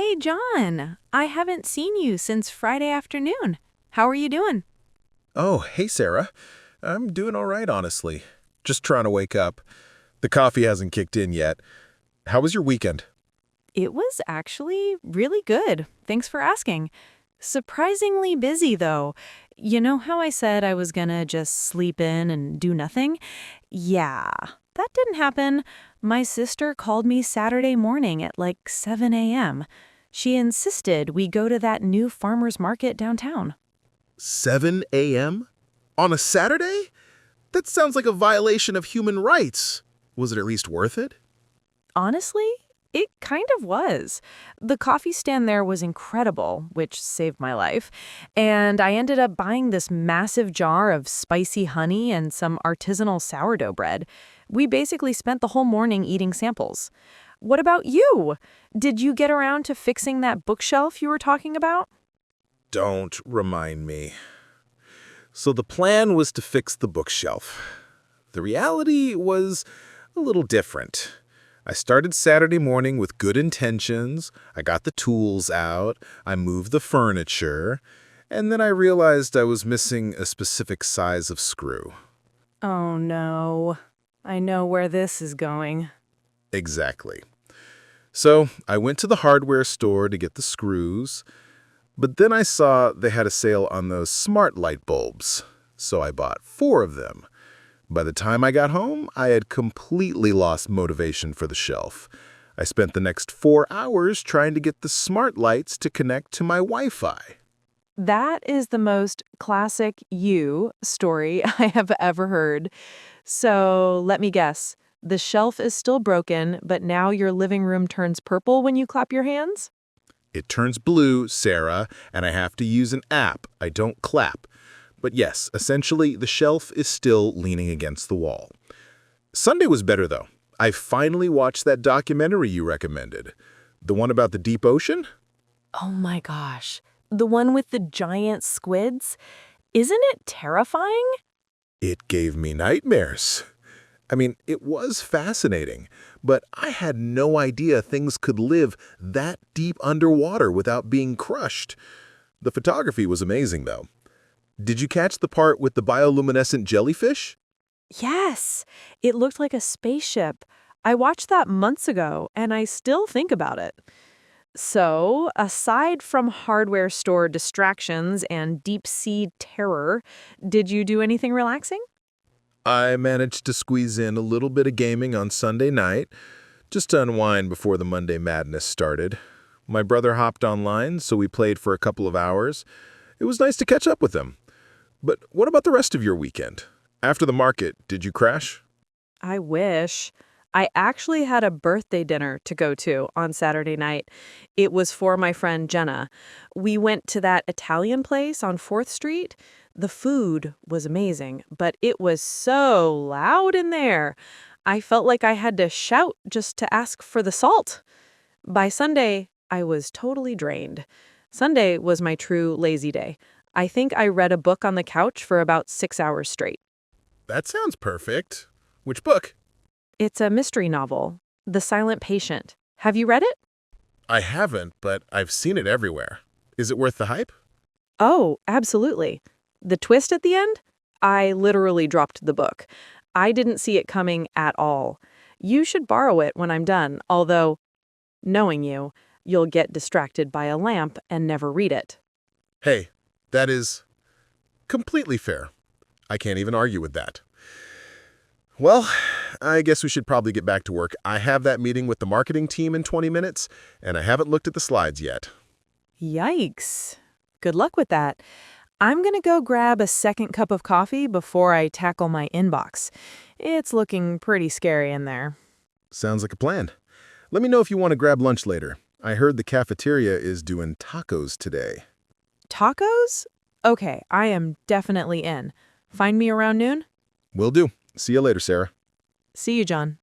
Hey, John. I haven't seen you since Friday afternoon. How are you doing? Oh, hey Sarah. I'm doing all right, honestly. Just trying to wake up. The coffee hasn't kicked in yet. How was your weekend? It was actually really good. Thanks for asking. Surprisingly busy, though. You know how I said I was gonna just sleep in and do nothing? Yeah, that didn't happen. My sister called me Saturday morning at like 7 a.m. She insisted we go to that new farmer's market downtown. 7 a.m.? On a Saturday? That sounds like a violation of human rights. Was it at least worth it? Honestly, it kind of was. The coffee stand there was incredible, which saved my life. And I ended up buying this massive jar of spicy honey and some artisanal sourdough bread. We basically spent the whole morning eating samples. What about you? Did you get around to fixing that bookshelf you were talking about? Don't remind me. So the plan was to fix the bookshelf. The reality was a little different. I started Saturday morning with good intentions. I got the tools out. I moved the furniture. And then I realized I was missing a specific size of screw. Oh no. I know where this is going. Exactly. So I went to the hardware store to get the screws, but then I saw they had a sale on those smart light bulbs, so I bought 4 of them. By the time I got home, I had completely lost motivation for the shelf. I spent the next 4 hours trying to get the smart lights to connect to my Wi-Fi. That is the most classic you story I have ever heard. So let me guess. The shelf is still broken, but now your living room turns purple when you clap your hands? It turns blue, Sarah, and I have to use an app. I don't clap. But yes, essentially, the shelf is still leaning against the wall. Sunday was better, though. I finally watched that documentary you recommended. The one about the deep ocean? Oh my gosh. The one with the giant squids? Isn't it terrifying? It gave me nightmares. I mean, it was fascinating, but I had no idea things could live that deep underwater without being crushed. The photography was amazing, though. Did you catch the part with the bioluminescent jellyfish? Yes. It looked like a spaceship. I watched that months ago, and I still think about it. So, aside from hardware store distractions and deep sea terror, did you do anything relaxing? I managed to squeeze in a little bit of gaming on Sunday night, just to unwind before the Monday madness started. My brother hopped online, so we played for a couple of hours. It was nice to catch up with him. But what about the rest of your weekend? After the market, did you crash? I wish. I actually had a birthday dinner to go to on Saturday night. It was for my friend Jenna. We went to that Italian place on 4th Street. The food was amazing, but it was so loud in there. I felt like I had to shout just to ask for the salt. By Sunday, I was totally drained. Sunday was my true lazy day. I think I read a book on the couch for about 6 hours straight. That sounds perfect. Which book? It's a mystery novel, The Silent Patient. Have you read it? I haven't, but I've seen it everywhere. Is it worth the hype? Oh, absolutely. The twist at the end? I literally dropped the book. I didn't see it coming at all. You should borrow it when I'm done, although, knowing you, you'll get distracted by a lamp and never read it. Hey, that is completely fair. I can't even argue with that. Well, I guess we should probably get back to work. I have that meeting with the marketing team in 20 minutes, and I haven't looked at the slides yet. Yikes. Good luck with that. I'm going to go grab a second cup of coffee before I tackle my inbox. It's looking pretty scary in there. Sounds like a plan. Let me know if you want to grab lunch later. I heard the cafeteria is doing tacos today. Tacos? Okay, I am definitely in. Find me around noon? Will do. See you later, Sarah. See you, John.